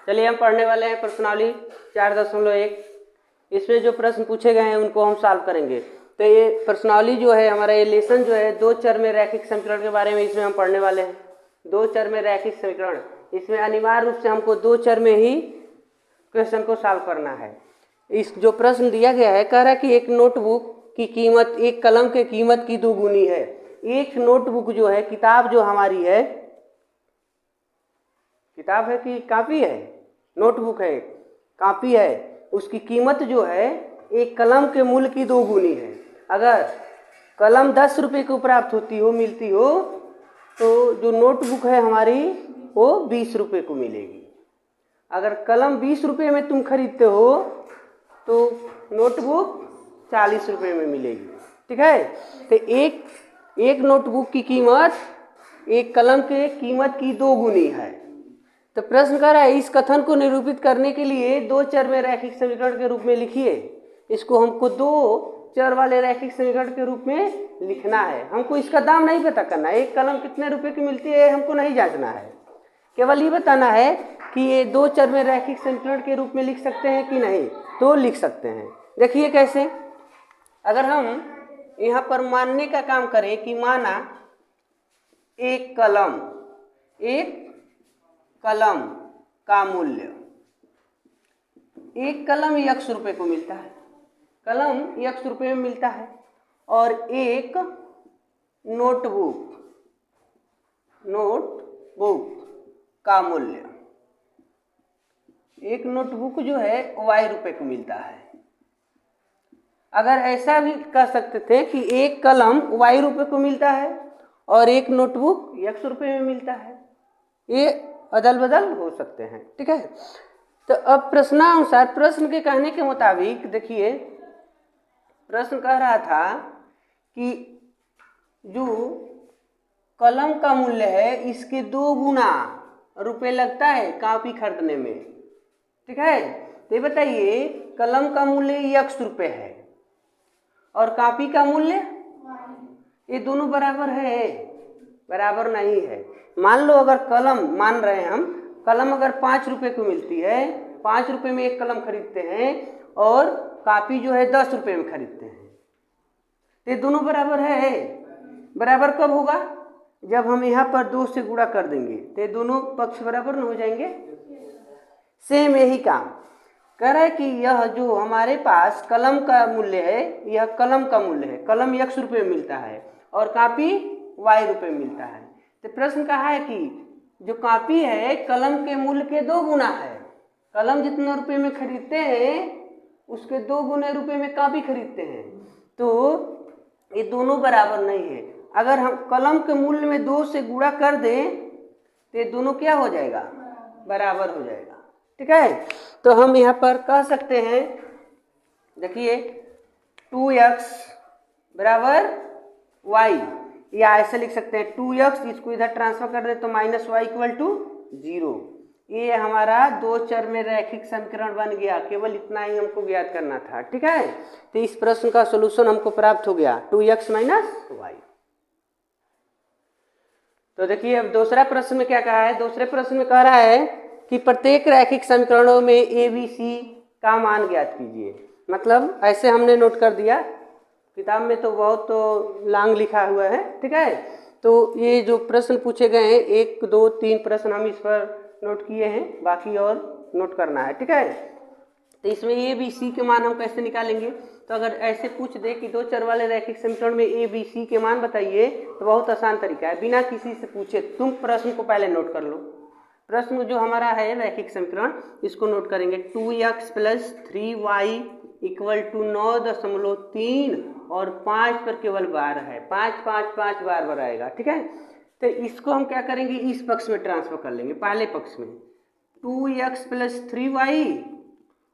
चलिए हम पढ़ने वाले हैं प्रश्नावली 4.1। इसमें जो प्रश्न पूछे गए हैं उनको हम सॉल्व करेंगे। तो ये प्रश्नावली जो है हमारा ये लेसन जो है दो चर में रैखिक समीकरण के बारे में इसमें हम पढ़ने वाले हैं। दो चर में रैखिक समीकरण, इसमें अनिवार्य रूप से हमको दो चर में ही क्वेश्चन को सॉल्व करना है। इस जो प्रश्न दिया गया है कह रहा है कि एक नोटबुक की कीमत एक कलम के कीमत की दोगुनी है। एक नोटबुक जो है, किताब जो हमारी है, किताब है कि कॉपी है, नोटबुक है, कॉपी है, उसकी कीमत जो है एक कलम के मूल्य की दोगुनी है। अगर कलम 10 रुपये को प्राप्त होती हो, मिलती हो, तो जो नोटबुक है हमारी वो 20 रुपये को मिलेगी। अगर कलम 20 रुपये में तुम खरीदते हो तो नोटबुक 40 रुपये में मिलेगी। ठीक है, तो एक नोटबुक की कीमत एक कलम के कीमत की दोगुनी है। तो प्रश्न कर रहा है इस कथन को निरूपित करने के लिए दो चर में रैखिक समीकरण के रूप में लिखिए। इसको हमको दो चर वाले रैखिक समीकरण के रूप में लिखना है। हमको इसका दाम नहीं पता करना है, एक कलम कितने रुपए की मिलती है हमको नहीं जांचना है, केवल ये बताना है कि ये दो चर में रैखिक समीकरण के रूप में लिख सकते हैं कि नहीं, तो लिख सकते हैं। देखिए कैसे, अगर हम यहाँ पर मानने का काम करें कि माना एक कलम का मूल्य, एक कलम x रुपये को मिलता है, कलम x रुपये में मिलता है, और एक नोटबुक का मूल्य, एक नोटबुक जो है y रुपये को मिलता है। अगर ऐसा भी कह सकते थे कि एक कलम y रुपये को मिलता है और एक नोटबुक x रुपये में मिलता है, ये अदल बदल हो सकते हैं। ठीक है, तो अब प्रश्नानुसार प्रश्न के कहने के मुताबिक देखिए, प्रश्न कह रहा था कि जो कलम का मूल्य है इसके 2 गुना रुपये लगता है कॉपी खरीदने में। ठीक है, तो ये बताइए कलम का मूल्य x रुपये है और कॉपी का मूल्य, ये दोनों बराबर है? बराबर नहीं है। मान लो अगर कलम, मान रहे हैं हम, कलम अगर 5 रुपये को मिलती है, 5 रुपये में एक कलम खरीदते हैं और कॉपी जो है 10 रुपये में खरीदते हैं, तो ये दोनों बराबर है। बराबर कब होगा? जब हम यहाँ पर 2 से गुणा कर देंगे तो ये दोनों पक्ष बराबर न हो जाएंगे। सेम यही काम कह रहा है कि यह जो हमारे पास कलम का मूल्य है, यह कलम का मूल्य है, कलम x रुपये में मिलता है और कॉपी y रुपये में मिलता है। तो प्रश्न कहा है कि जो कॉपी है कलम के मूल्य के 2 गुना है। कलम जितने रुपये में खरीदते हैं उसके 2 गुने रुपये में कॉपी खरीदते हैं, तो ये दोनों बराबर नहीं है। अगर हम कलम के मूल्य में 2 से गुणा कर दें तो ये दोनों क्या हो जाएगा? बराबर हो जाएगा। ठीक है, तो हम यहाँ पर कह सकते हैं, देखिए 2x बराबर y, या ऐसे लिख सकते हैं 2x, इसको इधर ट्रांसफर कर दे तो -y = 0। ये हमारा दो चर में रैखिक समीकरण बन गया। केवल इतना ही हमको ज्ञात करना था। ठीक है, तो इस प्रश्न का सॉल्यूशन हमको प्राप्त हो गया 2x - y। तो देखिए अब दूसरा प्रश्न में क्या कहा है। दूसरे प्रश्न में कह रहा है कि प्रत्येक रैखिक समीकरणों में ABC का मान ज्ञात कीजिए। मतलब ऐसे हमने नोट कर दिया, किताब में तो बहुत लॉन्ग लिखा हुआ है। ठीक है, तो ये जो प्रश्न पूछे गए हैं 1 2 3 प्रश्न हम इस पर नोट किए हैं, बाकी और नोट करना है। ठीक है, तो इसमें ABC के मान हम कैसे निकालेंगे? तो अगर ऐसे पूछ दे कि दो चर वाले रैखिक समीकरण में ABC के मान बताइए, तो बहुत आसान तरीका है, बिना किसी से पूछे तुम प्रश्न को पहले नोट कर लो। प्रश्न जो हमारा है रैखिक समीकरण, इसको नोट करेंगे 2x + 3y = 9.3 और 5 पर केवल बार है, 5 5 5 बार आएगा। ठीक है, तो इसको हम क्या करेंगे, इस पक्ष में ट्रांसफर कर लेंगे, पहले पक्ष में 2x + 3y,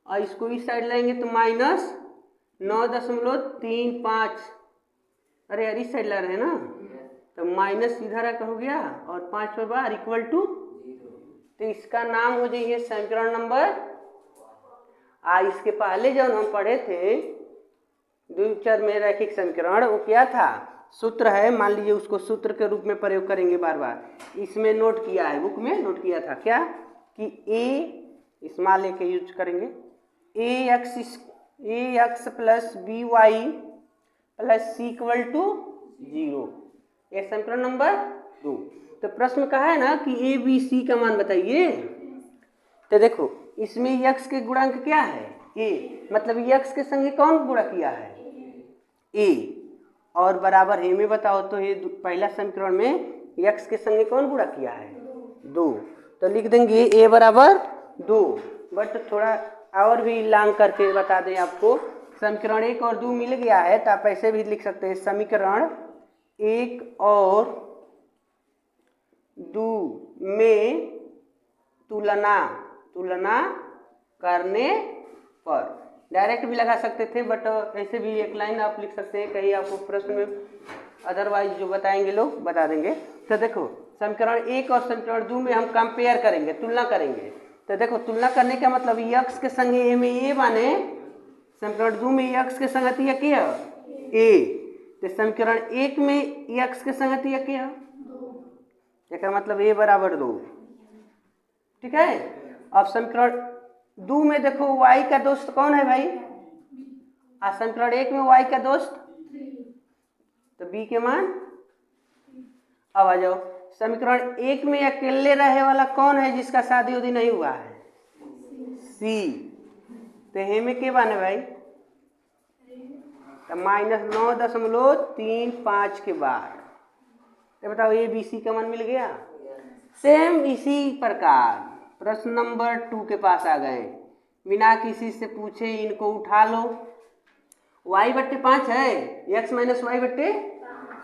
और इसको इस साइड लाएंगे तो -9.35, अरे यार इस साइड ला रहे हैं ना, तो माइनस इधर आकर हो गया और 5 पर बार = 0। तो इसका नाम हो जाइए समीकरण नंबर। इसके पहले जब हम पढ़े थे दो चर में रैखिक समीकरण, वो क्या था? सूत्र है, मान लीजिए उसको सूत्र के रूप में प्रयोग करेंगे बार बार। इसमें नोट किया है, बुक में नोट किया था क्या कि a स्मॉल ए के यूज करेंगे। A X plus B Y plus C equal to 0, ये समीकरण नंबर 2। तो प्रश्न कहा है ना कि ए बी सी का मान बताइए। तो देखो इसमें यक्स के गुणांक क्या है, ए, मतलब यक्स के संगे कौन गुणा किया है, ए, और बराबर है में बताओ तो ये पहला समीकरण में यक्स के संगे कौन गुणा किया है, 2। तो लिख देंगे ए बराबर 2। बट थोड़ा और भी लांग करके बता दें आपको, समीकरण 1 और 2 मिल गया है तो आप ऐसे भी लिख सकते हैं, समीकरण 1 और 2 में तुलना करने पर, डायरेक्ट भी लगा सकते थे बट ऐसे भी एक लाइन आप लिख सकते हैं, कहीं आपको प्रश्न में अदरवाइज जो बताएंगे लोग बता देंगे। तो देखो समीकरण 1 और समीकरण 2 में हम कंपेयर करेंगे, तुलना करेंगे। तो देखो तुलना करने का मतलब यक्स के संगे ए में ए माने समीकरण 2 में यक्स के संगति क्या ए, तो समीकरण 1 में यक्स के संगति क्या, इसका मतलब ए बराबर 2। ठीक है। अब समीकरण 2 में देखो y का दोस्त कौन है भाई, समीकरण 1 में y का दोस्त तो b के मान। अब आ जाओ समीकरण 1 में अकेले रहे वाला कौन है जिसका शादी उदी नहीं हुआ है, c, तो हे में के मान है भाई, तो -9.35 के बाद। तो बताओ ए बी सी का मान मिल गया। सेम इसी प्रकार प्रश्न नंबर 2 के पास आ गए, बिना किसी से पूछे इनको उठा लो। y/5 है, x माइनस वाई बट्टे,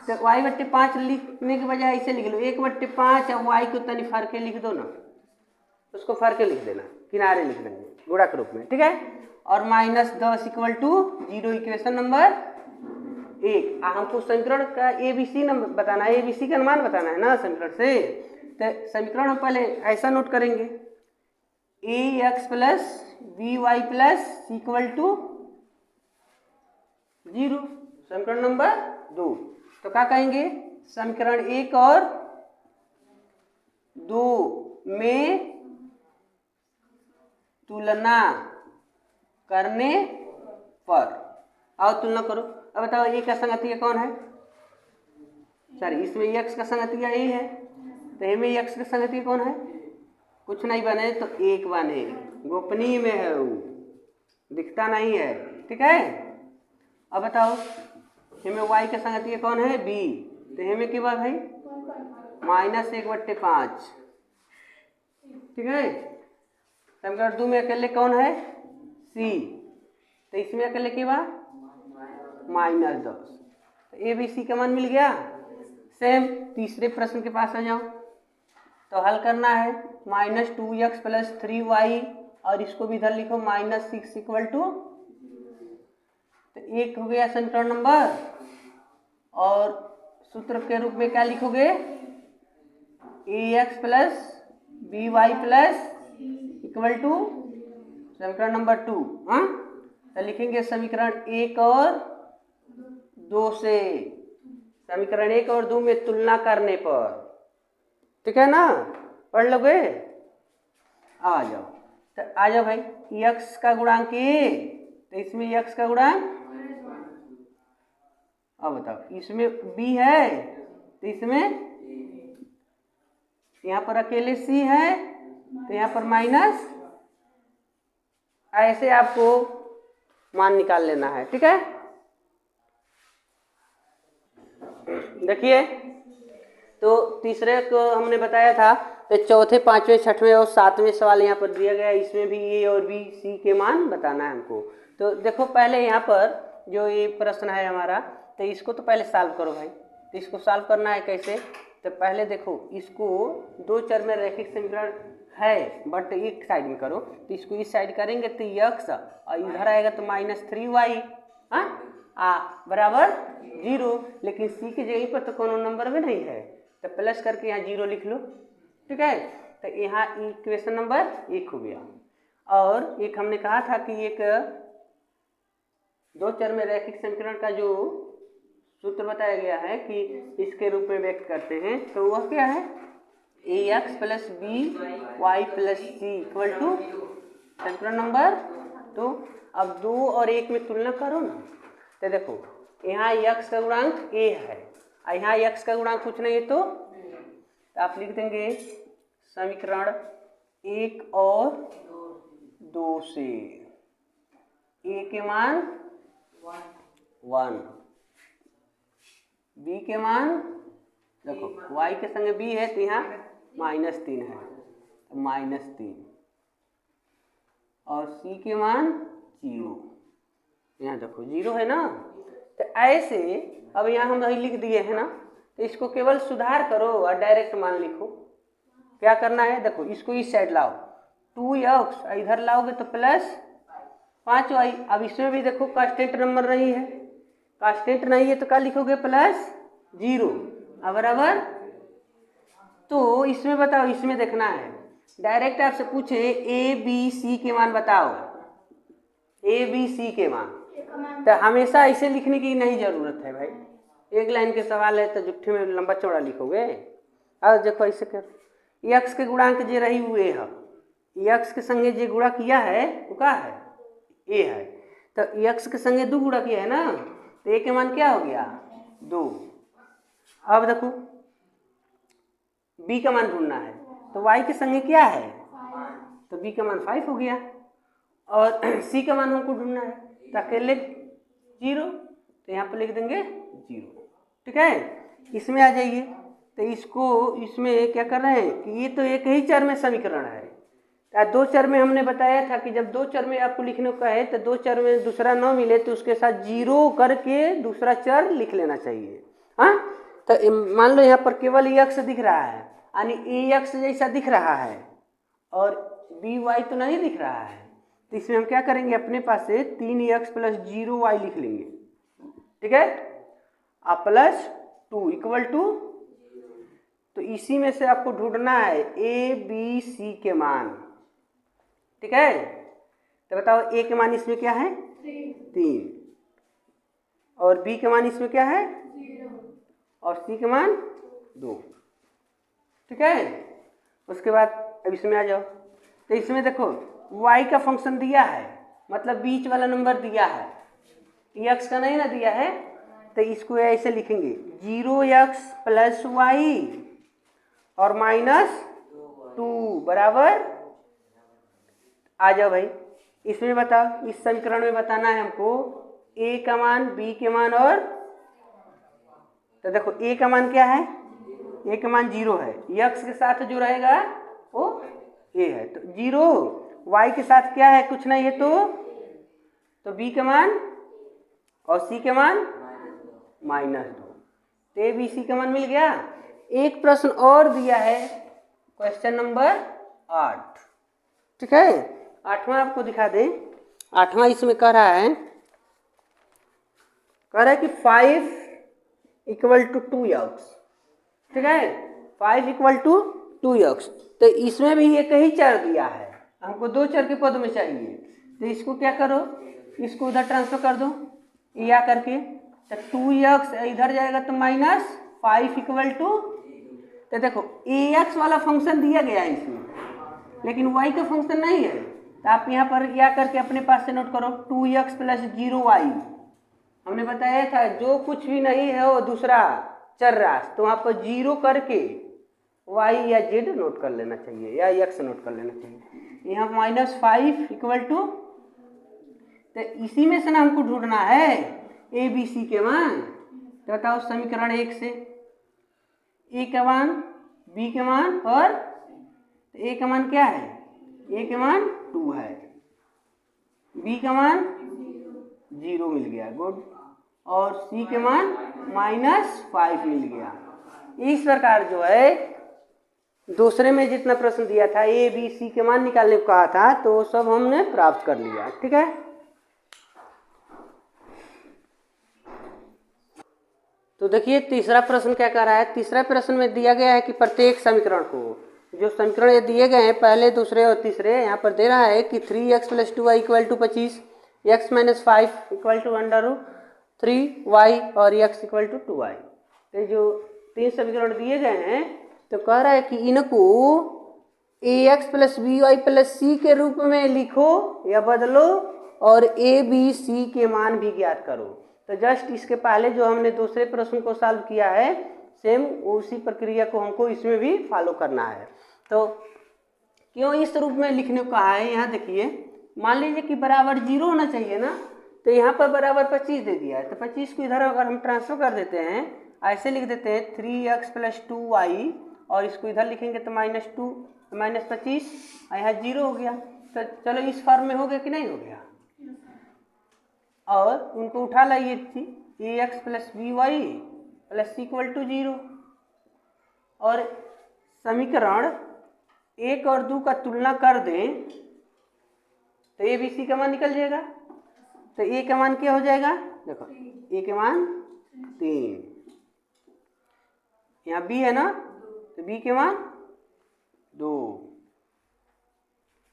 तो y/5 लिखने के बजाय ऐसे लिख लो 1/5 और y को तनी फाड़ के लिख दो ना, उसको फाड़ के लिख देना, किनारे लिख देंगे गुणा के रूप में। ठीक है। और -10 इक्वल टू 0, इक्वेशन नंबर 1। हमको समीकरण का ABC नंबर बताना है, ABC का अनुमान बताना है ना समीकरण से। तो समीकरण हम पहले ऐसा नोट करेंगे, ax plus B Y plus equal to 0, समीकरण नंबर 2। तो क्या कहेंगे, समीकरण 1 और 2 में तुलना करने पर, आओ तुलना करो। अब बताओ ए का संगतिया कौन है, सॉरी इसमें x का संगतिया ए है, तो ए में x का संगतिया कौन है, कुछ नहीं बने तो 1 बने, गोपनीय में है वो, दिखता नहीं है। ठीक है। अब बताओ हमें y का संगतिया कौन है, b, तो हमें क्या भाई -1/5। ठीक है। समीकरण 2 में अकेले कौन है, c, तो इसमें अकेले क्या -10, तो ए बी सी का मान मिल गया। सेम तीसरे प्रश्न के पास आ जाओ, तो हल करना है -2x प्लस 3y, और इसको भी इधर लिखो -6 इक्वल टू, तो 1 हो गया समीकरण नंबर, और सूत्र के रूप में क्या लिखोगे, ax plus B Y plus equal to समीकरण नंबर 2। हाँ, तो लिखेंगे समीकरण 1 और 2 से, समीकरण 1 और 2 में तुलना करने पर। ठीक है ना, पढ़ लोगे। आ जाओ, तो आ जाओ भाई, x का गुणांक ए, तो इसमें x का गुणांक, अब बताओ इसमें b है तो इसमें, यहाँ पर अकेले c है तो यहाँ पर माइनस, ऐसे आपको मान निकाल लेना है। ठीक है। देखिए तो तीसरे को हमने बताया था, तो चौथे, पांचवें, छठवें और सातवें सवाल यहाँ पर दिया गया है, इसमें भी ए और बी सी के मान बताना है हमको। तो देखो पहले यहाँ पर जो ये प्रश्न है हमारा, तो इसको तो पहले सॉल्व करो भाई। तो इसको सॉल्व करना है कैसे, तो पहले देखो इसको 2 चर में रैखिक समीकरण है बट एक साइड में करो, तो इसको इस साइड करेंगे तो x और इधर आएगा तो -3y, हाँ बराबर 0, लेकिन c की जगह पर तो कोनो नंबर में नहीं है, तो प्लस करके यहाँ 0 लिख लो। ठीक है। तो यहाँ इक्वेशन नंबर 1 हो गया। और एक हमने कहा था कि एक 2 चर में रैखिक समीकरण का जो सूत्र बताया गया है कि इसके रूप में व्यक्त करते हैं, तो वह क्या है, ax plus B Y plus C equal to समीकरण नंबर 2। अब 2 और 1 में तुलना करो ना, तो देखो यहाँ x का गुणांक a है और यहाँ x का गुणांक कुछ नहीं है, तो आप लिख देंगे समीकरण 1 और 2 से a के मान 1, b के मान देखो y के संगे b है तो यहाँ -3 है, तो -3 और c के मान 0, यहाँ देखो 0 है ना। तो ऐसे अब यहाँ हम नहीं लिख दिए हैं ना, तो इसको केवल सुधार करो और डायरेक्ट मान लिखो। क्या करना है, देखो इसको इस साइड लाओ, 2x इधर लाओगे तो +5y। अब इसमें भी देखो कांस्टेंट नंबर नहीं है, कांस्टेंट नहीं है तो क्या लिखोगे, +0 बराबर। तो इसमें बताओ, इसमें देखना है, डायरेक्ट आपसे पूछे a b c के मान बताओ, a b c के मान, तो हमेशा ऐसे लिखने की नहीं जरूरत है भाई। एक लाइन के सवाल है तो जुट्ठे में लंबा चौड़ा लिखोगे। अब देखो ऐसे कर, x के गुणांक जे रही हुए है, x के संगे जे गुणा किया है वो क्या है, a है, तो x के संगे 2 गुणा किया है ना, तो a के मान क्या हो गया, 2। अब देखो b का मान ढूंढना है, तो y के संगे क्या है, तो b का मान 5 हो गया, और c का मान हमको ढूंढना है, तो अकेले 0, तो यहाँ पर लिख देंगे 0। ठीक है, इसमें आ जाइए, तो इसको इसमें क्या कर रहे हैं कि ये तो एक ही चर में समीकरण है। 2 चर में हमने बताया था कि जब 2 चर में आपको लिखने का है तो 2 चर में दूसरा न मिले तो उसके साथ 0 करके दूसरा चर लिख लेना चाहिए। हाँ, तो मान लो यहाँ पर केवल x दिख रहा है, यानी ax जैसा दिख रहा है और by तो नहीं दिख रहा है, तो इसमें हम क्या करेंगे, अपने पास से 3x + 0y लिख लेंगे। ठीक है, +2 = तो इसी में से आपको ढूंढना है a b c के मान। ठीक है, तो बताओ a के मान इसमें क्या है, 3, और b के मान इसमें क्या है, 0, और c के मान 2। ठीक है, उसके बाद अब इसमें आ जाओ, तो इसमें देखो y का फंक्शन दिया है, मतलब बीच वाला नंबर दिया है, x का नहीं ना दिया है, तो इसको ऐसे लिखेंगे 0x + y और -2 बराबर। आ जाओ भाई, इसमें बताओ, इस समीकरण में बताना है हमको a का मान, b के मान, और तो देखो a का मान क्या है, a का मान 0 है, x के साथ जो रहेगा वो a है, तो 0, y के साथ क्या है, कुछ नहीं है, तो b का मान और c के मान -2, तो a b c का मान मिल गया। एक प्रश्न और दिया है, क्वेश्चन नंबर 8। ठीक है, 8वां आपको दिखा दें। 8वां इसमें कह रहा है कि 5 = 2x। ठीक है, 5 = 2x, तो इसमें भी एक ही चर दिया है, हमको 2 चर के पद में चाहिए, तो इसको क्या करो, इसको उधर ट्रांसफर कर दो, या करके, तो 2x इधर जाएगा तो -5 = तो देखो ax वाला फंक्शन दिया गया है इसमें, लेकिन y का फंक्शन नहीं है, तो आप यहाँ पर या करके अपने पास से नोट करो, 2x + 0y। हमने बताया था जो कुछ भी नहीं है वो दूसरा चर राशि, तो वहाँ पर 0 करके y या z नोट कर लेना चाहिए, या x नोट कर लेना चाहिए। यहाँ -5 = तो इसी में से ना हमको ढूंढना है a b c के मान। तो बताओ समीकरण 1 से a का मान, b के मान, और a का मान क्या है, a के मान 2 है, b का मान 0 मिल गया, गुड, और c के मान -5 मिल गया। इस प्रकार जो है दूसरे में जितना प्रश्न दिया था a b c के मान निकालने को कहा था, तो वो सब हमने प्राप्त कर लिया। ठीक है, तो देखिए तीसरा प्रश्न क्या कह रहा है। तीसरा प्रश्न में दिया गया है कि प्रत्येक समीकरण को, जो समीकरण ये दिए गए हैं पहले, दूसरे और तीसरे, यहाँ पर दे रहा है कि 3x + 2y = 25, x - 5 = √3y और x = 2y। तो जो 3 समीकरण दिए गए हैं, तो कह रहा है कि इनको ax plus B Y plus C के रूप में लिखो या बदलो और ए बी सी के मान भी ज्ञात करो। तो जस्ट इसके पहले जो हमने दूसरे प्रश्न को सॉल्व किया है सेम उसी प्रक्रिया को हमको इसमें भी फॉलो करना है। तो क्यों इस रूप में लिखने को कहा है, यहाँ देखिए मान लीजिए कि बराबर 0 होना चाहिए ना, तो यहाँ पर बराबर 25 दे दिया है, तो 25 को इधर अगर हम ट्रांसफर कर देते हैं ऐसे लिख देते हैं 3x प्लस 2y और इसको इधर लिखेंगे तो -2 -25 और यहाँ 0 हो गया। तो चलो इस फॉर्म में हो गया कि नहीं हो गया, और उनको उठा लाइए थी ax plus B Y plus equal to 0 और समीकरण 1 और 2 का तुलना कर दें तो ए बी सी का मान निकल जाएगा। तो ए का मान क्या हो जाएगा, देखो ए के मान 3, यहाँ बी है ना तो बी के मान 2,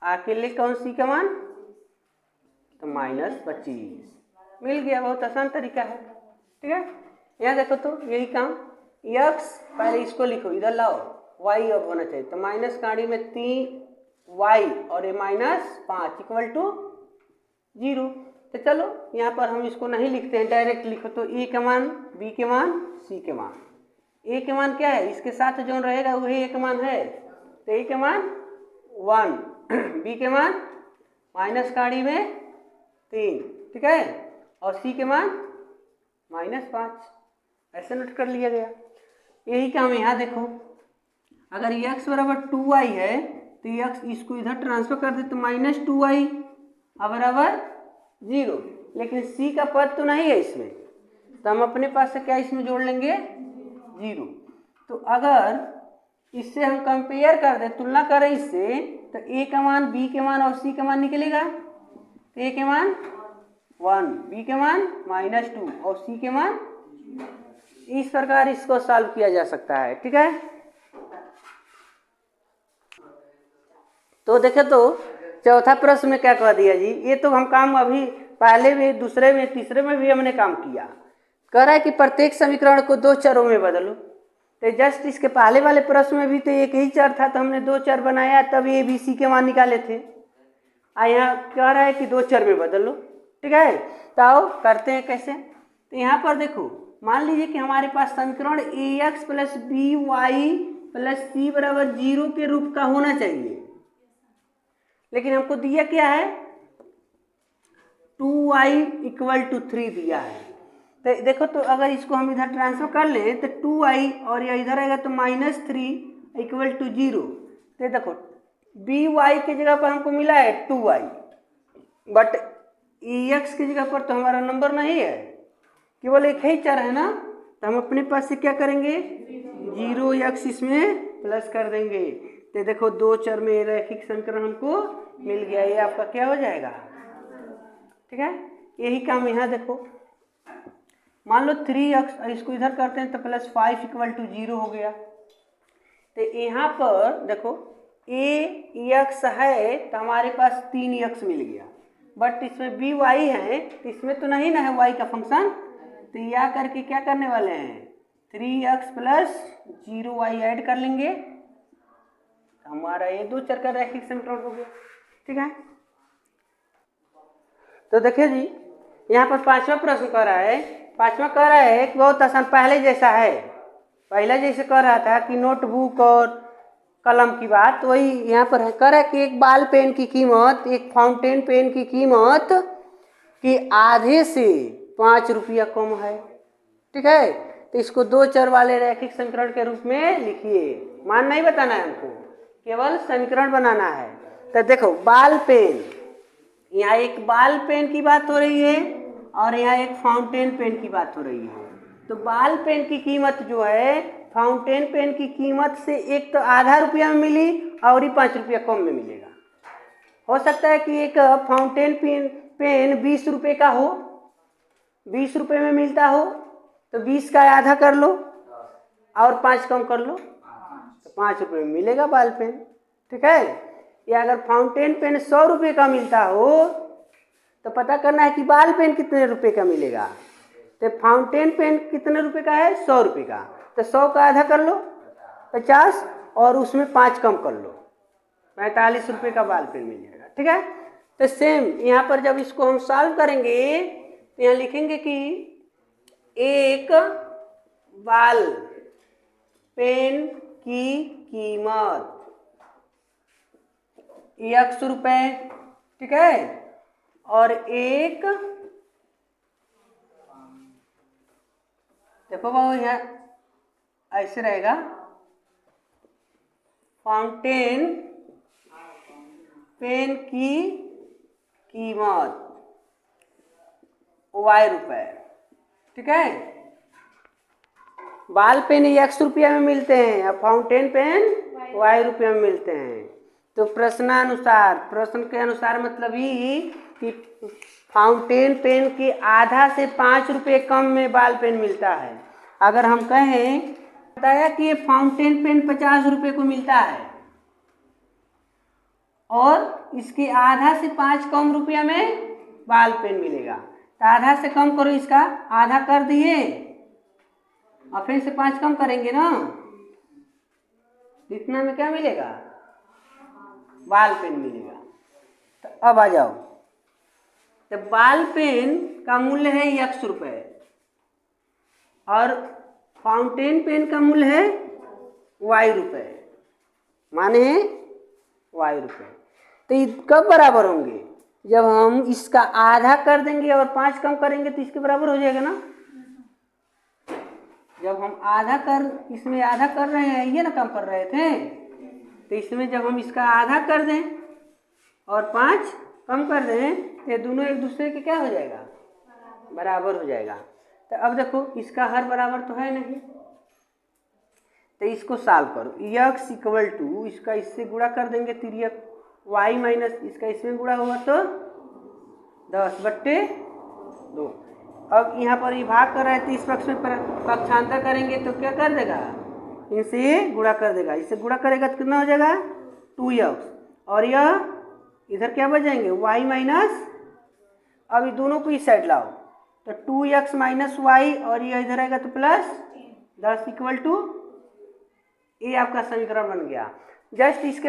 अकेले कौन सी का मान तो -25 मिल गया। बहुत आसान तरीका है, ठीक है। यहाँ देखो तो यही काम x पहले इसको लिखो इधर लाओ, y अब होना चाहिए तो माइनस काड़ी में 3y और ये -5 इक्वल टू 0। तो चलो यहाँ पर हम इसको नहीं लिखते हैं, डायरेक्ट लिखो तो a का मान b के मान c के मान। a के मान क्या है, इसके साथ जो रहेगा वही a का मान है, तो a के मान 1 b के मान माइनस काड़ी में 3, ठीक है, और c के मान -5 ऐसे नोट कर लिया गया। यही काम यहाँ देखो अगर x बराबर 2y है तो x इसको इधर ट्रांसफर कर दे तो -2y बराबर 0, लेकिन c का पद तो नहीं है इसमें, तो हम अपने पास से क्या इसमें जोड़ लेंगे 0। तो अगर इससे हम कंपेयर कर दें, तुलना करें इससे, तो a का मान b के मान और c का मान निकलेगा। तो a के मान 1, b के मान -2 और c के मान, इस प्रकार इसको सॉल्व किया जा सकता है, ठीक है। तो देखे तो चौथा प्रश्न में क्या कह दिया जी, ये तो हम काम अभी पहले में दूसरे में तीसरे में भी हमने काम किया। कह रहा है कि प्रत्येक समीकरण को 2 चरों में बदलो। तो जस्ट इसके पहले वाले प्रश्न में भी तो एक ही चर था, तो हमने 2 चर बनाया तब ए बी सी के मान निकाले थे। यहाँ कह रहा है कि 2 चर में बदलो, ठीक है। तो आओ करते हैं कैसे। तो यहाँ पर देखो मान लीजिए कि हमारे पास समीकरण ax plus B Y plus C बराबर 0 के रूप का होना चाहिए, लेकिन हमको दिया क्या है 2y इक्वल टू 3 दिया है। तो देखो तो अगर इसको हम इधर ट्रांसफर कर ले तो 2y और यह इधर आएगा तो -3 इक्वल टू 0। तो देखो बी वाई के जगह पर हमको मिला है 2y, बट एक्स की जगह पर तो हमारा नंबर नहीं है, केवल एक ही चर है ना, तो हम अपने पास से क्या करेंगे 0x इसमें प्लस कर देंगे। तो देखो 2 चर में रैखिक समीकरण हमको मिल गया, ये आपका क्या हो जाएगा, ठीक है। यही काम यहाँ देखो मान लो 3x इसको इधर करते हैं तो +5 इक्वल टू 0 हो गया। तो यहाँ पर देखो ax है तो हमारे पास 3x मिल गया, बट इसमें बी वाई है तो इसमें तो नहीं ना है y का फंक्शन, तो यह करके क्या करने वाले हैं 3x प्लस 0y ऐड कर लेंगे, हमारा ये 2 चर का रैखिक समीकरण हो गया, ठीक है। तो देखिए जी यहाँ पर 5वां प्रश्न कर रहा है, 5वां कह रहा है कि बहुत आसान पहले जैसा है, पहला जैसे कह रहा था कि नोटबुक और कलम की बात, वही यहाँ पर है। कह रहा है कि एक बाल पेन की कीमत एक फाउंटेन पेन की कीमत कि आधे से 5 रुपया कम है, ठीक है। तो इसको 2 चर वाले रैखिक समीकरण के रूप में लिखिए, मान नहीं बताना है हमको, केवल समीकरण बनाना है। तो देखो बाल पेन, यहाँ एक बाल पेन की बात हो रही है और यहाँ एक फाउंटेन पेन की बात हो रही है। तो बाल पेन की कीमत जो है फाउंटेन पेन की कीमत से एक तो आधा रुपया में मिली और ही 5 रुपया कम में मिलेगा। हो सकता है कि एक फाउंटेन पेन 20 रुपये का हो, 20 रुपये में मिलता हो, तो 20 का आधा कर लो और 5 कम कर लो तो 5 रुपये में मिलेगा बाल पेन, ठीक है। या अगर फाउंटेन पेन 100 रुपये का मिलता हो तो पता करना है कि बाल पेन कितने रुपये का मिलेगा। तो फाउंटेन पेन कितने रुपये का है 100 रुपये का, तो 100 का आधा कर लो 50 और उसमें 5 कम कर लो 45 रुपये का बाल पेन मिल जाएगा। ठीक है, तो सेम यहाँ पर जब इसको हम सॉल्व करेंगे तो यहाँ लिखेंगे कि एक बाल पेन की कीमत X रुपए, ठीक है, और एक, देखो बाबू यहाँ ऐसे रहेगा, फाउंटेन पेन की कीमत Y रुपए। ठीक है, बाल पेन X रुपया में मिलते हैं और फाउंटेन पेन Y रुपया में मिलते हैं। तो प्रश्नानुसार, प्रश्न के अनुसार मतलब ही कि फाउंटेन पेन के आधा से 5 रुपये कम में बाल पेन मिलता है। अगर हम कहें बताया कि ये फाउंटेन पेन 50 रुपये को मिलता है और इसके आधा से 5 कम रुपया में बाल पेन मिलेगा, तो आधा से कम करो, इसका आधा कर दिए और फिर से 5 कम करेंगे ना, इतना में क्या मिलेगा, बाल पेन मिलेगा। तो अब आ जाओ, तो बाल पेन का मूल्य है X रुपए और फाउंटेन पेन का मूल्य है Y रुपए, माने Y रुपए। तो ये कब बराबर होंगे, जब हम इसका आधा कर देंगे और 5 कम करेंगे तो इसके बराबर हो जाएगा ना। जब हम आधा कर, इसमें आधा कर रहे हैं, ये ना कम कर रहे थे, तो इसमें जब हम इसका आधा कर दें और 5 कम कर दें, ये दोनों एक दूसरे के क्या हो जाएगा, बराबर हो जाएगा। तो अब देखो इसका हर बराबर तो है नहीं, तो इसको सॉल्व करो। X इक्वल टू, इसका इससे गुणा कर देंगे तिर्यक, Y माइनस इसका इसमें गुणा होगा तो 10/2। अब यहाँ पर ये भाग कर रहे थे, इस पक्ष में पक्षांतर करेंगे तो क्या कर देगा, इनसे गुणा कर देगा, इससे गुणा करेगा तो कितना हो जाएगा 2x, और यह इधर क्या बच जाएंगे y माइनस, अब ये दोनों को इस साइड लाओ तो 2x माइनस वाई, और ये इधर आएगा तो प्लस 10 इक्वल टू, ये आपका समीकरण बन गया। जस्ट इसके